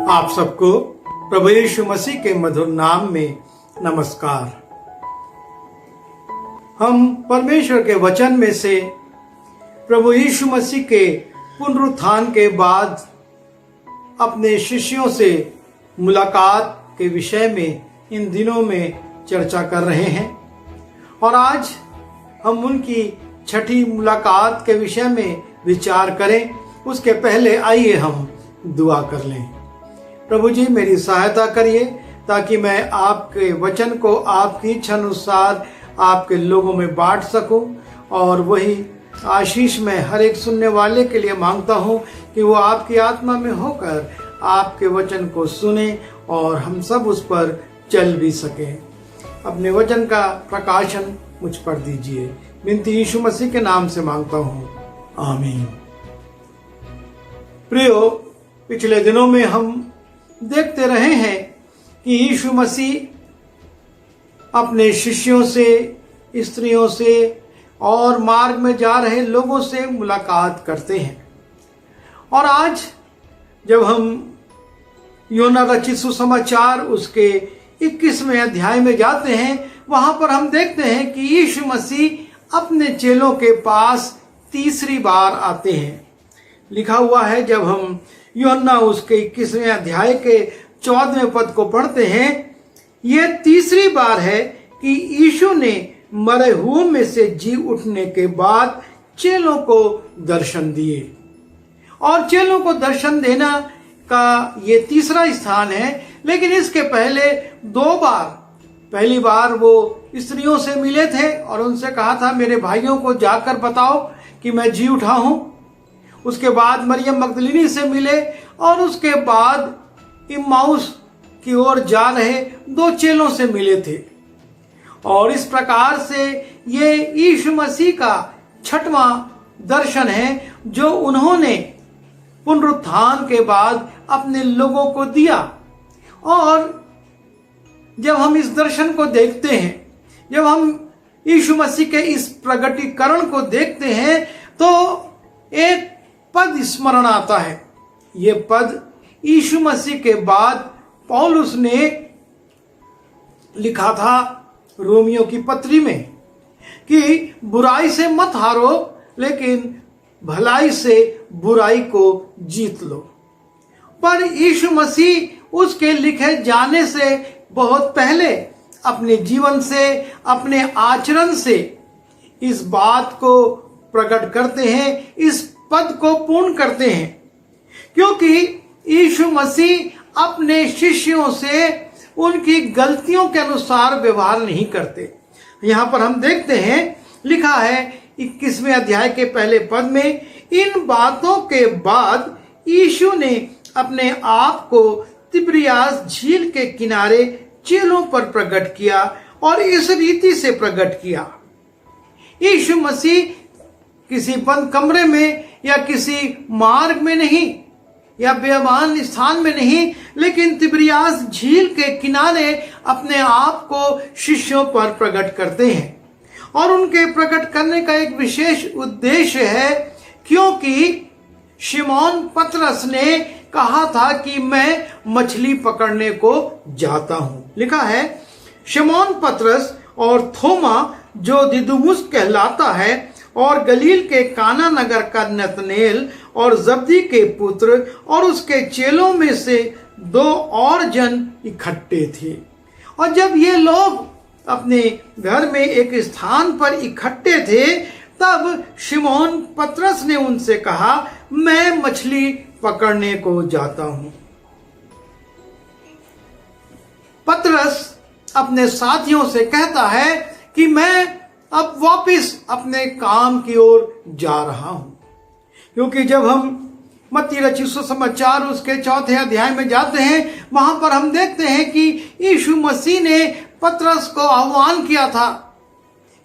आप सबको प्रभु यीशु मसीह के मधुर नाम में नमस्कार। हम परमेश्वर के वचन में से प्रभु यीशु मसीह के पुनरुत्थान के बाद अपने शिष्यों से मुलाकात के विषय में इन दिनों में चर्चा कर रहे हैं और आज हम उनकी छठी मुलाकात के विषय में विचार करें। उसके पहले आइए हम दुआ कर लें। प्रभु जी, मेरी सहायता करिए ताकि मैं आपके वचन को आपकी इच्छा अनुसार आपके लोगों में बांट सकूं और वही आशीष मैं हर एक सुनने वाले के लिए मांगता हूं कि वो आपकी आत्मा में होकर आपके वचन को सुने और हम सब उस पर चल भी सकें। अपने वचन का प्रकाशन मुझ पर दीजिए। विनती यीशु मसीह के नाम से मांगता हूं, आमीन। प्रियो, पिछले दिनों में हम देखते रहे हैं कि यीशु मसीह अपने शिष्यों से, स्त्रियों से और मार्ग में जा रहे लोगों से मुलाकात करते हैं। और आज जब हम यूहन्ना रचित सुसमाचार उसके 21वें अध्याय में जाते हैं, वहां पर हम देखते हैं कि यीशु मसीह अपने चेलों के पास तीसरी बार आते हैं। लिखा हुआ है, जब हम यूहन्ना उसके 21वें अध्याय के 14वें पद को पढ़ते हैं, यह तीसरी बार है कि यीशु ने मरे हुओं में से जी उठने के बाद चेलों को दर्शन दिए। और चेलों को दर्शन देना का ये तीसरा स्थान है। लेकिन इसके पहले दो बार, पहली बार वो स्त्रियों से मिले थे और उनसे कहा था, मेरे भाइयों को जाकर बताओ कि मैं जी उठा हूं। उसके बाद मरियम मगदलीनी से मिले और उसके बाद इम्माउस की ओर जा रहे दो चेलों से मिले थे। और इस प्रकार से ये यीशु मसीह का छठवां दर्शन है जो उन्होंने पुनरुत्थान के बाद अपने लोगों को दिया। और जब हम इस दर्शन को देखते हैं, जब हम यीशु मसीह के इस प्रगटीकरण को देखते हैं, तो एक पद स्मरण आता है। ये पद यीशु मसीह के बाद पौलुस ने लिखा था रोमियो की पत्री में कि बुराई से मत हारो, लेकिन भलाई से बुराई को जीत लो। पर यीशु मसीह उसके लिखे जाने से बहुत पहले अपने जीवन से, अपने आचरण से इस बात को प्रकट करते हैं, इस पद को पूर्ण करते हैं। क्योंकि यीशु मसीह अपने शिष्यों से उनकी गलतियों के अनुसार व्यवहार नहीं करते। यहां पर हम देखते हैं, लिखा है 21वें अध्याय के पहले पद में, इन बातों के बाद यीशु ने अपने आप को तिब्रियास झील के किनारे चेलों पर प्रकट किया और इस रीति से प्रकट किया। यीशु मसीह किसी बंद कमरे में या किसी मार्ग में नहीं या बेअमान स्थान में नहीं, लेकिन तिब्रियास झील के किनारे अपने आप को शिष्यों पर प्रकट करते हैं। और उनके प्रकट करने का एक विशेष उद्देश्य है, क्योंकि शिमोन पतरस ने कहा था कि मैं मछली पकड़ने को जाता हूं। लिखा है, शिमोन पतरस और थोमा जो दिदुमुस कहलाता है और गलील के काना नगर का नतनेल और जब्दी के पुत्र और उसके चेलों में से दो और जन इकट्ठे थे। और जब ये लोग अपने घर में एक स्थान पर इकट्ठे थे, तब शिमोन पतरस ने उनसे कहा, मैं मछली पकड़ने को जाता हूं। पतरस अपने साथियों से कहता है कि मैं अब वापस अपने काम की ओर जा रहा हूं। क्योंकि जब हम मत्ती रचित सुसमाचार उसके 4थे अध्याय में जाते हैं, वहां पर हम देखते हैं कि यीशु मसीह ने पतरस को आह्वान किया था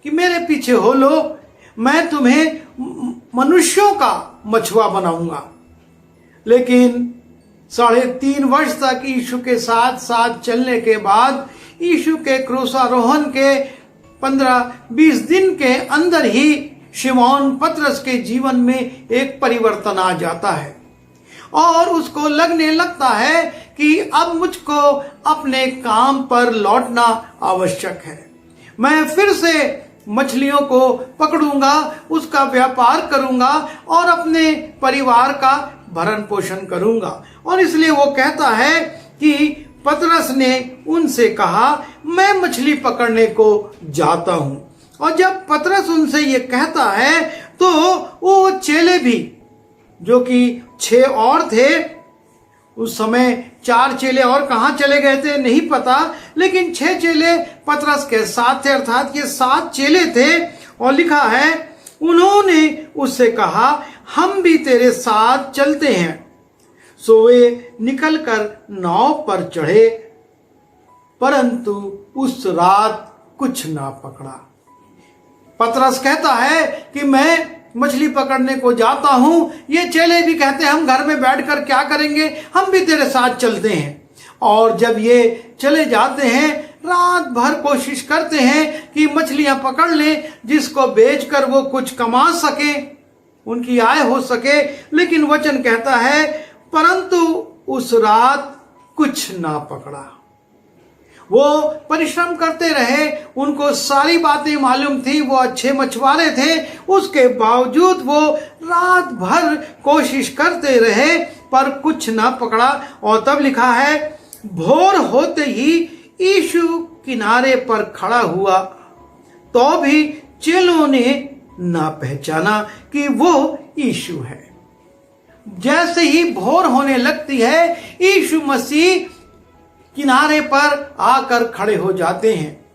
कि मेरे पीछे हो लो, मैं तुम्हें मनुष्यों का मछुआ बनाऊंगा। लेकिन 3.5 वर्ष तक यीशु के साथ साथ चलने के बाद, यीशु के क्रूसारोहण के 15-20 दिन के अंदर ही शिमोन पतरस के जीवन में एक परिवर्तन आ जाता है। और उसको लगने लगता है कि अब मुझको अपने काम पर लौटना आवश्यक है। मैं फिर से मछलियों को पकड़ूंगा, उसका व्यापार करूंगा और अपने परिवार का भरण पोषण करूंगा। और इसलिए वो कहता है कि पतरस ने उनसे कहा, मैं मछली पकड़ने को जाता हूं। और जब पतरस उनसे ये कहता है तो वो चेले भी, जो कि 6 और थे, उस समय 4 चेले और कहां चले गए थे नहीं पता, लेकिन 6 चेले पतरस के साथ थे, अर्थात ये 7 चेले थे। और लिखा है, उन्होंने उससे कहा, हम भी तेरे साथ चलते हैं। सो वे निकलकर नाव पर चढ़े, परंतु उस रात कुछ ना पकड़ा। पतरस कहता है कि मैं मछली पकड़ने को जाता हूं। ये चेले भी कहते हैं, हम घर में बैठकर क्या करेंगे, हम भी तेरे साथ चलते हैं। और जब ये चले जाते हैं, रात भर कोशिश करते हैं कि मछलियां पकड़ लें, जिसको बेचकर वो कुछ कमा सके, उनकी आय हो सके। लेकिन वचन कहता है, परंतु उस रात कुछ ना पकड़ा। वो परिश्रम करते रहे, उनको सारी बातें मालूम थी, वो अच्छे मछुआरे थे, उसके बावजूद वो रात भर कोशिश करते रहे पर कुछ ना पकड़ा। और तब लिखा है, भोर होते ही यीशु किनारे पर खड़ा हुआ, तो भी चेलों ने ना पहचाना कि वो यीशु है। जैसे ही भोर होने लगती है, यीशु मसीह किनारे पर आकर खड़े हो जाते हैं।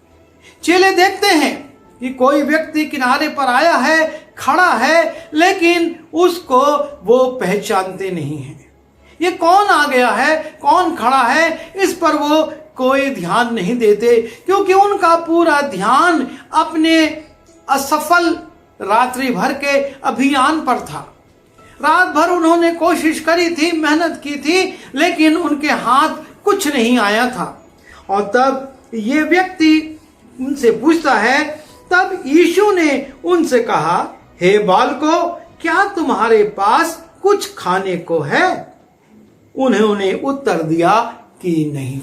चेले देखते हैं कि कोई व्यक्ति किनारे पर आया है, खड़ा है, लेकिन उसको वो पहचानते नहीं हैं। ये कौन आ गया है, कौन खड़ा है, इस पर वो कोई ध्यान नहीं देते, क्योंकि उनका पूरा ध्यान अपने असफल रात्रि भर के अभियान पर था। रात भर उन्होंने कोशिश करी थी, मेहनत की थी, लेकिन उनके हाथ कुछ नहीं आया था। और तब ये व्यक्ति उनसे पूछता है, तब यीशु ने उनसे कहा, हे बालकों, क्या तुम्हारे पास कुछ खाने को है? उन्होंने उत्तर दिया कि नहीं।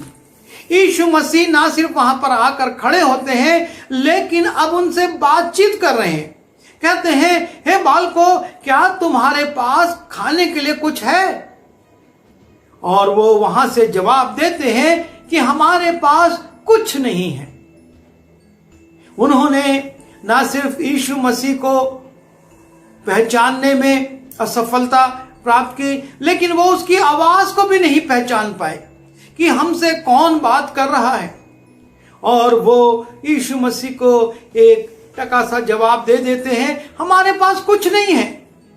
यीशु मसीह ना सिर्फ वहां पर आकर खड़े होते हैं, लेकिन अब उनसे बातचीत कर रहे हैं। कहते हैं, हे बालकों, क्या तुम्हारे पास खाने के लिए कुछ है? और वो वहां से जवाब देते हैं कि हमारे पास कुछ नहीं है। उन्होंने ना सिर्फ यीशु मसीह को पहचानने में असफलता प्राप्त की, लेकिन वो उसकी आवाज को भी नहीं पहचान पाए कि हमसे कौन बात कर रहा है। और वो यीशु मसीह को एक टका सा जवाब दे देते हैं, हमारे पास कुछ नहीं है,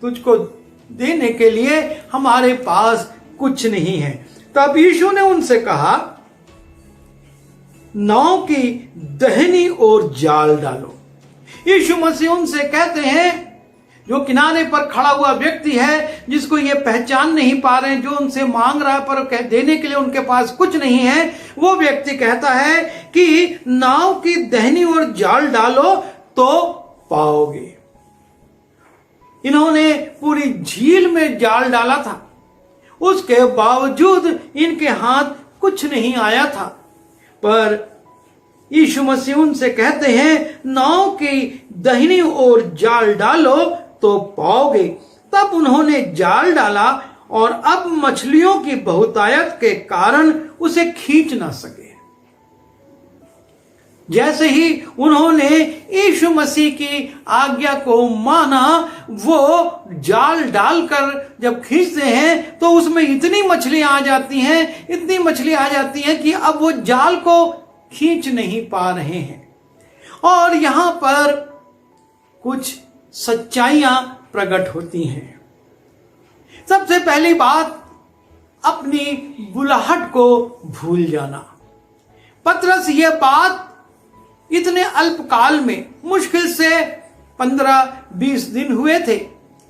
तुझको देने के लिए हमारे पास कुछ नहीं है। तब यीशु ने उनसे कहा, नाव की दाहिनी ओर जाल डालो। यीशु मसीह उनसे कहते हैं, जो किनारे पर खड़ा हुआ व्यक्ति है, जिसको ये पहचान नहीं पा रहे हैं, जो उनसे मांग रहा है पर देने के लिए उनके पास कुछ नहीं है, वो व्यक्ति कहता है कि नाव की दाहिनी ओर जाल डालो तो पाओगे। इन्होंने पूरी झील में जाल डाला था, उसके बावजूद इनके हाथ कुछ नहीं आया था। पर यीशु मसीह उनसे कहते हैं, नाव की दाहिनी ओर जाल डालो तो पाओगे। तब उन्होंने जाल डाला और अब मछलियों की बहुतायत के कारण उसे खींच ना सके। जैसे ही उन्होंने यीशु मसीह की आज्ञा को माना, वो जाल डालकर जब खींचते हैं तो उसमें इतनी मछलियां आ जाती हैं, इतनी मछलियां आ जाती हैं कि अब वो जाल को खींच नहीं पा रहे हैं। और यहां पर कुछ सच्चाइयां प्रकट होती हैं। सबसे पहली बात, अपनी बुलाहट को भूल जाना। पतरस ये बात इतने अल्पकाल में, मुश्किल से 15-20 दिन हुए थे,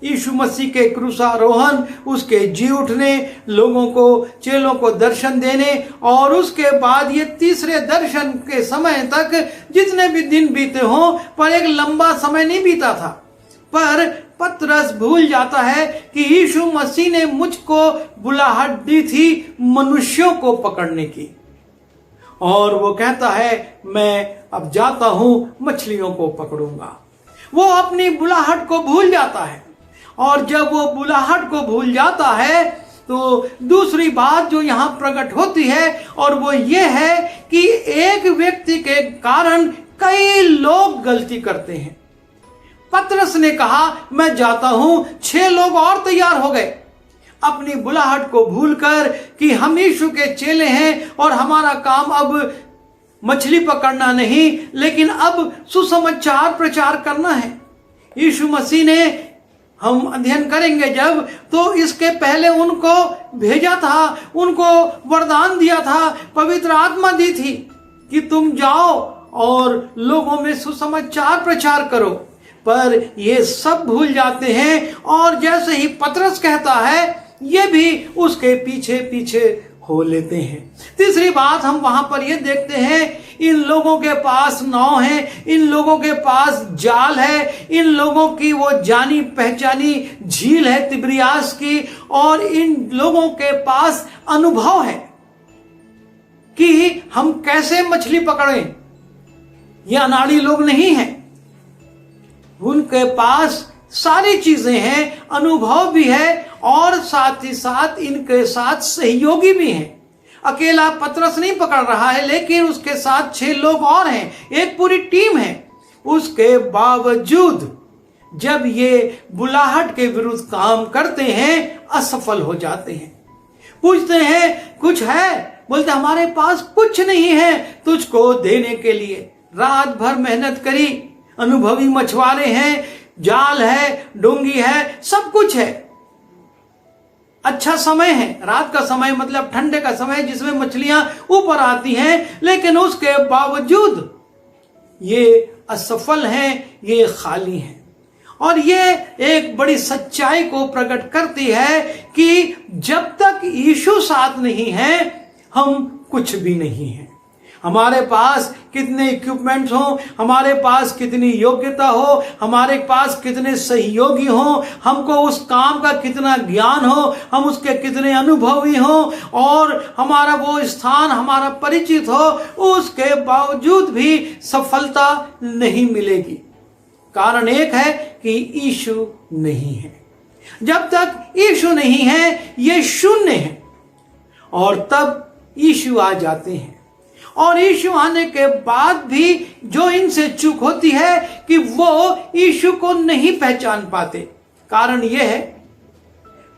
यीशु मसीह के क्रूसारोहण, उसके जी उठने, लोगों को, चेलों को दर्शन देने, और उसके बाद ये तीसरे दर्शन के समय तक जितने भी दिन बीते हों, पर एक लंबा समय नहीं बीता था। पर पतरस भूल जाता है कि यीशु मसीह ने मुझको बुलाहट दी थी मनुष्यों को पकड़ने की, और वो कहता है मैं अब जाता हूं मछलियों को पकड़ूंगा। वो अपनी बुलाहट को भूल जाता है, और जब वो बुलाहट को भूल जाता है तो दूसरी बात जो यहां प्रकट होती है, और वो ये है कि एक व्यक्ति के कारण कई लोग गलती करते हैं। पतरस ने कहा मैं जाता हूं, 6 लोग और तैयार हो गए, अपनी बुलाहट को भूलकर कि हम यीशु के चेले हैं और हमारा काम अब मछली पकड़ना नहीं, लेकिन अब सुसमाचार प्रचार करना है। यीशु मसीह ने, हम अध्ययन करेंगे जब, तो इसके पहले उनको भेजा था, उनको वरदान दिया था, पवित्र आत्मा दी थी कि तुम जाओ और लोगों में सुसमाचार प्रचार करो, पर ये सब भूल जाते हैं, और जैसे ही पतरस कहता है ये भी उसके पीछे पीछे हो लेते हैं। तीसरी बात हम वहां पर ये देखते हैं, इन लोगों के पास नाव है, इन लोगों के पास जाल है, इन लोगों की वो जानी पहचानी झील है तिब्रियास की, और इन लोगों के पास अनुभव है कि हम कैसे मछली पकड़ें। ये अनाड़ी लोग नहीं हैं, उनके पास सारी चीजें हैं, अनुभव भी है, और साथ ही साथ इनके साथ सहयोगी भी हैं। अकेला पतरस नहीं पकड़ रहा है, लेकिन उसके साथ 6 लोग और हैं, एक पूरी टीम है। उसके बावजूद जब ये बुलाहट के विरुद्ध काम करते हैं, असफल हो जाते हैं। पूछते हैं कुछ है, बोलते हमारे पास कुछ नहीं है तुझको देने के लिए। रात भर मेहनत करी, अनुभवी मछुआरे हैं, जाल है, डोंगी है, सब कुछ है, अच्छा समय है, रात का समय मतलब ठंडे का समय जिसमें मछलियां ऊपर आती हैं, लेकिन उसके बावजूद ये असफल हैं, ये खाली हैं। और ये एक बड़ी सच्चाई को प्रकट करती है कि जब तक यीशु साथ नहीं है हम कुछ भी नहीं हैं। हमारे पास कितने इक्विपमेंट्स हो, हमारे पास कितनी योग्यता हो, हमारे पास कितने सहयोगी हो, हमको उस काम का कितना ज्ञान हो, हम उसके कितने अनुभवी हो, और हमारा वो स्थान हमारा परिचित हो, उसके बावजूद भी सफलता नहीं मिलेगी। कारण एक है कि यीशु नहीं है। जब तक यीशु नहीं है ये शून्य है, और तब यीशु आ जाते हैं। और यीशु आने के बाद भी जो इनसे चूक होती है कि वो यीशु को नहीं पहचान पाते। कारण यह है,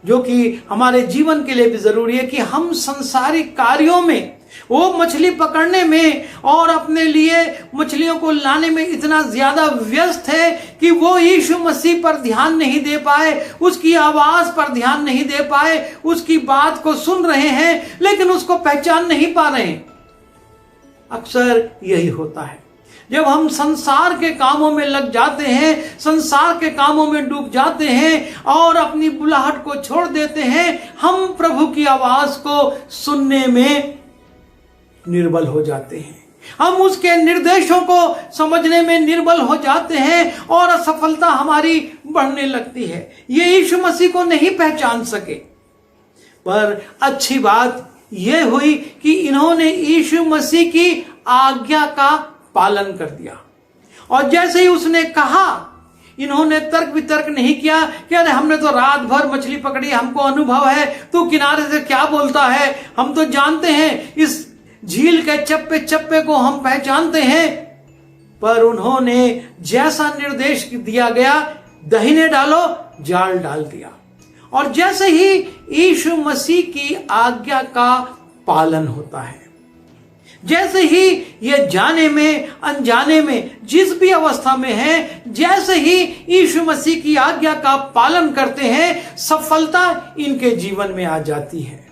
जो कि हमारे जीवन के लिए भी जरूरी है, कि हम संसारिक कार्यों में, वो मछली पकड़ने में और अपने लिए मछलियों को लाने में इतना ज्यादा व्यस्त है कि वो यीशु मसीह पर ध्यान नहीं दे पाए, उसकी आवाज पर ध्यान नहीं दे पाए, उसकी बात को सुन रहे हैं लेकिन उसको पहचान नहीं पा रहे हैं। अक्सर यही होता है, जब हम संसार के कामों में लग जाते हैं, संसार के कामों में डूब जाते हैं और अपनी बुलाहट को छोड़ देते हैं, हम प्रभु की आवाज को सुनने में निर्बल हो जाते हैं, हम उसके निर्देशों को समझने में निर्बल हो जाते हैं, और असफलता हमारी बढ़ने लगती है। ये यीशु मसीह को नहीं पहचान सके। पर अच्छी बात यह हुई कि इन्होंने यीशु मसीह की आज्ञा का पालन कर दिया, और जैसे ही उसने कहा, इन्होंने तर्क वितर्क नहीं किया कि अरे हमने तो रात भर मछली पकड़ी, हमको अनुभव है, तू किनारे से क्या बोलता है, हम तो जानते हैं, इस झील के चप्पे चप्पे को हम पहचानते हैं। पर उन्होंने जैसा निर्देश दिया गया, दाहिने डालो, जाल डाल दिया, और जैसे ही यीशु मसीह की आज्ञा का पालन होता है, जैसे ही ये जाने में अनजाने में जिस भी अवस्था में है, जैसे ही यीशु मसीह की आज्ञा का पालन करते हैं, सफलता इनके जीवन में आ जाती है।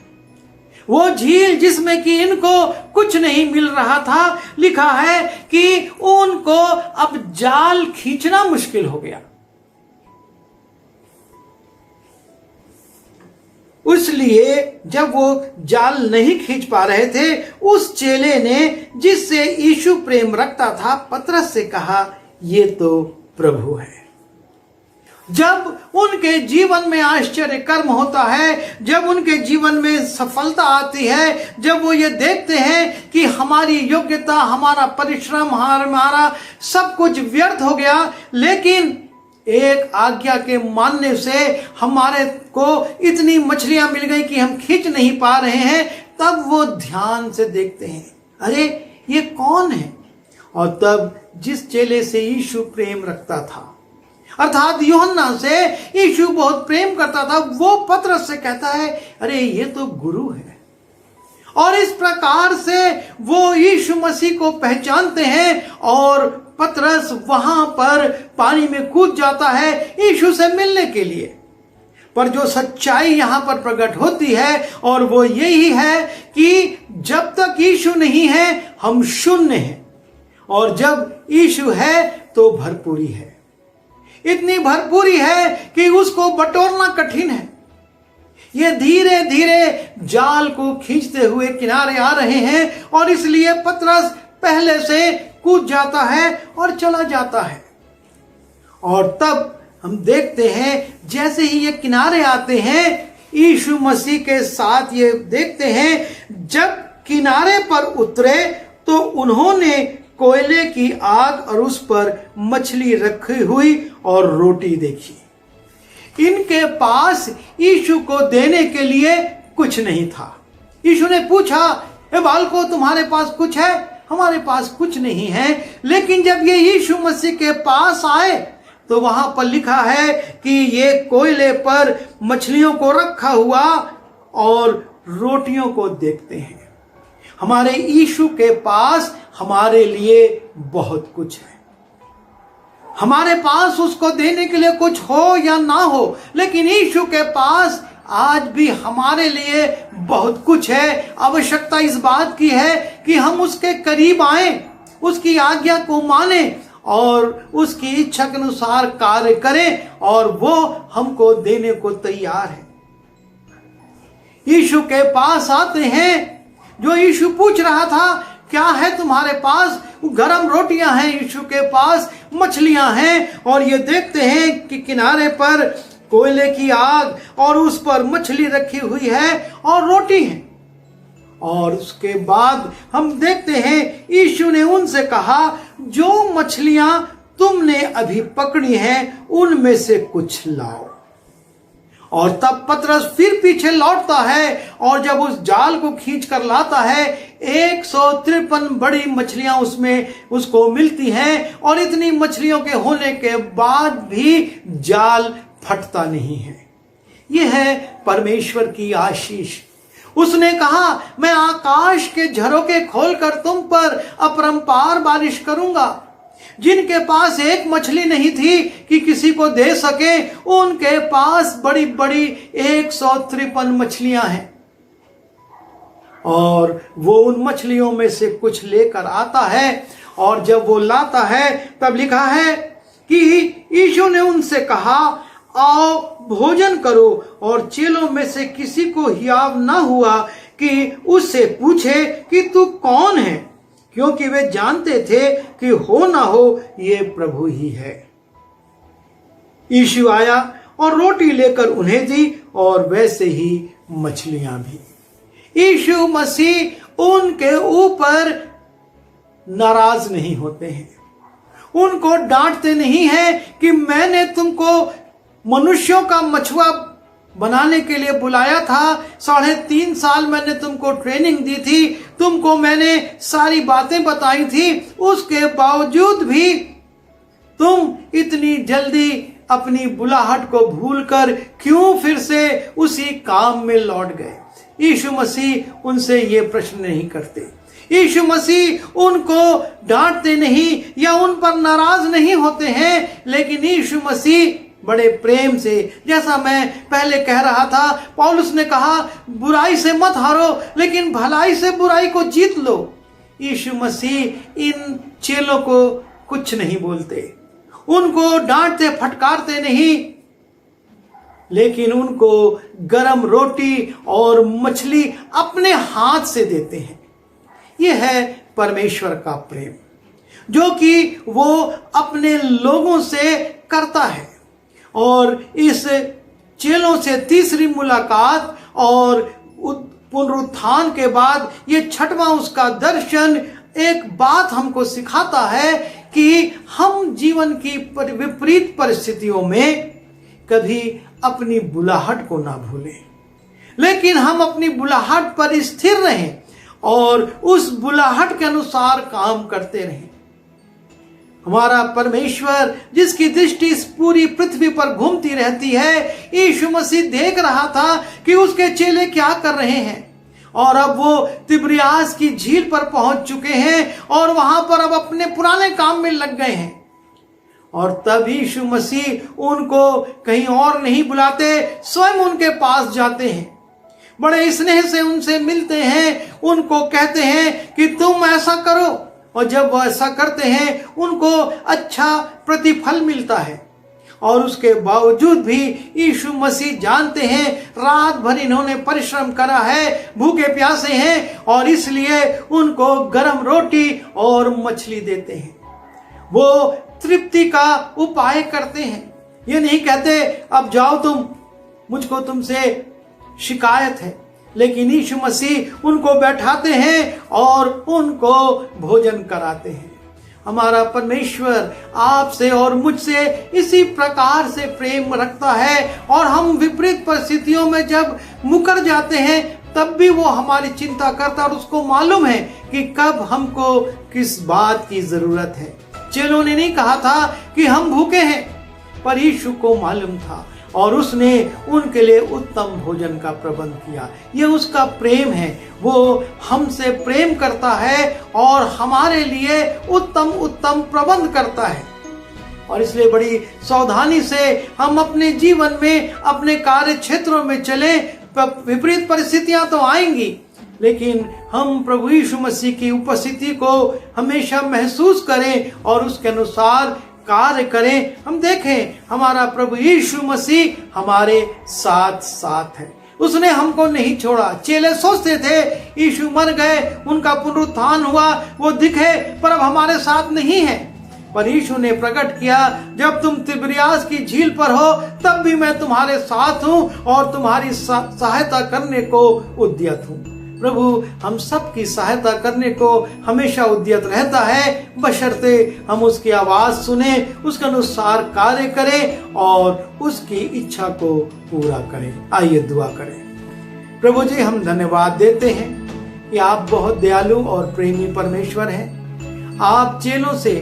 वो झील जिसमें कि इनको कुछ नहीं मिल रहा था, लिखा है कि उनको अब जाल खींचना मुश्किल हो गया। इसलिए जब वो जाल नहीं खींच पा रहे थे, उस चेले ने जिससे यीशु प्रेम रखता था, पतरस से कहा, ये तो प्रभु है। जब उनके जीवन में आश्चर्य कर्म होता है, जब उनके जीवन में सफलता आती है, जब वो ये देखते हैं कि हमारी योग्यता, हमारा परिश्रम, हमारा सब कुछ व्यर्थ हो गया, लेकिन एक आज्ञा के मानने से हमारे को इतनी मछलियां मिल गई कि हम खींच नहीं पा रहे हैं, तब वो ध्यान से देखते हैं, अरे ये कौन है। और तब जिस चेले से यीशु प्रेम रखता था, अर्थात यूहन्ना से यीशु बहुत प्रेम करता था, वो पतरस से कहता है, अरे ये तो गुरु है। और इस प्रकार से वो यीशु मसीह को पहचानते हैं और पतरस वहां पर पानी में कूद जाता है यीशु से मिलने के लिए। पर जो सच्चाई यहां पर प्रकट होती है और वो यही है कि जब तक यीशु नहीं है हम शून्य हैं, और जब यीशु है तो भरपूरी है। इतनी भरपूरी है कि उसको बटोरना कठिन है। ये धीरे धीरे जाल को खींचते हुए किनारे आ रहे हैं और इसलिए पतरस पहले से कूद जाता है और चला जाता है। और तब हम देखते हैं जैसे ही ये किनारे आते हैं, यीशु मसीह के साथ ये देखते हैं, जब किनारे पर उतरे तो उन्होंने कोयले की आग और उस पर मछली रखी हुई और रोटी देखी। इनके पास यीशु को देने के लिए कुछ नहीं था। यीशु ने पूछा, ए बालको, तुम्हारे पास कुछ है? हमारे पास कुछ नहीं है। लेकिन जब ये यीशु मसीह के पास आए तो वहां पर लिखा है कि ये कोयले पर मछलियों को रखा हुआ और रोटियों को देखते हैं। हमारे यीशु के पास हमारे लिए बहुत कुछ है। हमारे पास उसको देने के लिए कुछ हो या ना हो, लेकिन यीशु के पास आज भी हमारे लिए बहुत कुछ है। आवश्यकता इस बात की है कि हम उसके करीब आएं, उसकी आज्ञा को माने और उसकी इच्छा के अनुसार कार्य करें, और वो हमको देने को तैयार है। यीशु के पास आते हैं। जो यीशु पूछ रहा था, क्या है तुम्हारे पास? गरम रोटियां हैं, यीशु के पास मछलियां हैं, और ये देखते हैं कि किनारे पर कोयले की आग और उस पर मछली रखी हुई है और रोटी है। और उसके बाद हम देखते हैं यीशु ने उनसे कहा, जो मछलियां तुमने अभी पकड़ी हैं उनमें से कुछ लाओ। और तब पतरस फिर पीछे लौटता है और जब उस जाल को खींच कर लाता है, 153 बड़ी मछलियां उसमें उसको मिलती हैं, और इतनी मछलियों के होने के बाद भी जाल फटता नहीं है। यह है परमेश्वर की आशीष। उसने कहा, मैं आकाश के झरोखे खोलकर तुम पर अपरंपार बारिश करूंगा। जिनके पास एक मछली नहीं थी कि किसी को दे सके, उनके पास बड़ी बड़ी 153 मछलियां हैं, और वो उन मछलियों में से कुछ लेकर आता है। और जब वो लाता है तब लिखा है कि यीशु ने उनसे कहा, आओ भोजन करो। और चेलों में से किसी को हियाव ना हुआ कि उससे पूछे कि तू कौन है, क्योंकि वे जानते थे कि हो ना हो ये प्रभु ही है। यीशु आया और रोटी लेकर उन्हें दी और वैसे ही मछलियां भी। यीशु मसीह उनके ऊपर नाराज नहीं होते हैं, उनको डांटते नहीं है कि मैंने तुमको मनुष्यों का मछुआ बनाने के लिए बुलाया था, 3.5 साल मैंने तुमको ट्रेनिंग दी थी, तुमको मैंने सारी बातें बताई थी, उसके बावजूद भी तुम इतनी जल्दी अपनी बुलाहट को भूलकर क्यों फिर से उसी काम में लौट गए। यीशु मसीह उनसे ये प्रश्न नहीं करते। यीशु मसीह उनको डांटते नहीं या उन पर नाराज नहीं होते हैं, लेकिन यीशु मसीह बड़े प्रेम से, जैसा मैं पहले कह रहा था, पौलुस ने कहा, बुराई से मत हारो लेकिन भलाई से बुराई को जीत लो। यीशु मसीह इन चेलों को कुछ नहीं बोलते, उनको डांटते फटकारते नहीं, लेकिन उनको गरम रोटी और मछली अपने हाथ से देते हैं। यह है परमेश्वर का प्रेम, जो कि वो अपने लोगों से करता है। और इस चेलों से तीसरी मुलाकात और पुनरुत्थान के बाद ये छठवां उसका दर्शन एक बात हमको सिखाता है कि हम जीवन की विपरीत परिस्थितियों में कभी अपनी बुलाहट को ना भूलें, लेकिन हम अपनी बुलाहट पर स्थिर रहें और उस बुलाहट के अनुसार काम करते रहें। हमारा परमेश्वर जिसकी दृष्टि इस पूरी पृथ्वी पर घूमती रहती है, यीशु मसीह देख रहा था कि उसके चेले क्या कर रहे हैं, और अब वो तिब्रियास की झील पर पहुंच चुके हैं और वहां पर अब अपने पुराने काम में लग गए हैं। और तब यीशु मसीह उनको कहीं और नहीं बुलाते, स्वयं उनके पास जाते हैं, बड़े स्नेह से उनसे मिलते हैं, उनको कहते हैं कि तुम ऐसा करो, और जब वो ऐसा करते हैं उनको अच्छा प्रतिफल मिलता है। और उसके बावजूद भी यीशु मसीह जानते हैं रात भर इन्होंने परिश्रम करा है, भूखे प्यासे हैं, और इसलिए उनको गर्म रोटी और मछली देते हैं। वो तृप्ति का उपाय करते हैं, ये नहीं कहते अब जाओ तुम, मुझको तुमसे शिकायत है, लेकिन यीशु मसीह उनको बैठाते हैं और उनको भोजन कराते हैं। हमारा परमेश्वर आपसे और मुझसे इसी प्रकार से प्रेम रखता है, और हम विपरीत परिस्थितियों में जब मुकर जाते हैं तब भी वो हमारी चिंता करता है, और उसको मालूम है कि कब हमको किस बात की जरूरत है। चेलों ने नहीं कहा था कि हम भूखे हैं, पर यीशु को मालूम था और उसने उनके लिए उत्तम भोजन का प्रबंध किया। ये उसका प्रेम है, वो हमसे प्रेम करता है और हमारे लिए उत्तम उत्तम प्रबंध करता है। और इसलिए बड़ी सावधानी से हम अपने जीवन में अपने कार्य क्षेत्रों में चले। विपरीत परिस्थितियां तो आएंगी, लेकिन हम प्रभु यीशु मसीह की उपस्थिति को हमेशा महसूस करें और उसके अनुसार कार्य करें। हम देखें हमारा प्रभु यीशु मसीह हमारे साथ साथ है, उसने हमको नहीं छोड़ा। चेले सोचते थे यीशु मर गए, उनका पुनरुत्थान हुआ, वो दिखे, पर अब हमारे साथ नहीं है। पर यीशु ने प्रकट किया, जब तुम तिब्रियास की झील पर हो तब भी मैं तुम्हारे साथ हूं और तुम्हारी सहायता करने को उद्यत हूं। प्रभु हम सब की सहायता करने को हमेशा उद्यत रहता है, बशर्ते हम उसकी आवाज सुने, उसके अनुसार कार्य करें और उसकी इच्छा को पूरा करें। आइए दुआ करें। प्रभु जी, हम धन्यवाद देते हैं कि आप बहुत दयालु और प्रेमी परमेश्वर हैं। आप चेलों से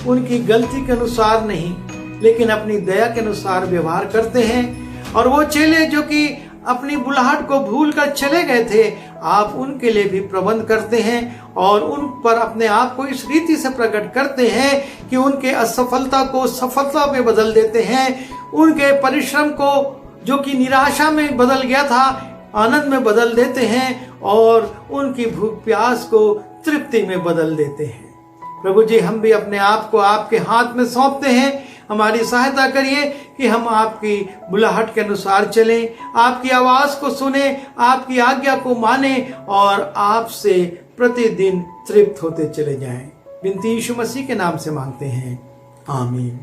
उनकी गलती के अनुसार नहीं, लेकिन अपनी दया के अनुसार व्यवहार करते हैं। और वो चेले जो कि अपनी बुलाहट को भूलकर चले गए थे, आप उनके लिए भी प्रबंध करते हैं और उन पर अपने आप को इस रीति से प्रकट करते हैं कि उनके असफलता को सफलता में बदल देते हैं, उनके परिश्रम को जो कि निराशा में बदल गया था आनंद में बदल देते हैं, और उनकी भूख प्यास को तृप्ति में बदल देते हैं। प्रभु जी, हम भी अपने आप को आपके हाथ में सौंपते हैं। हमारी सहायता करिए कि हम आपकी बुलाहट के अनुसार चलें, आपकी आवाज को सुने, आपकी आज्ञा को माने और आपसे प्रतिदिन तृप्त होते चले जाएं। विनती यीशु मसीह के नाम से मांगते हैं, आमीन।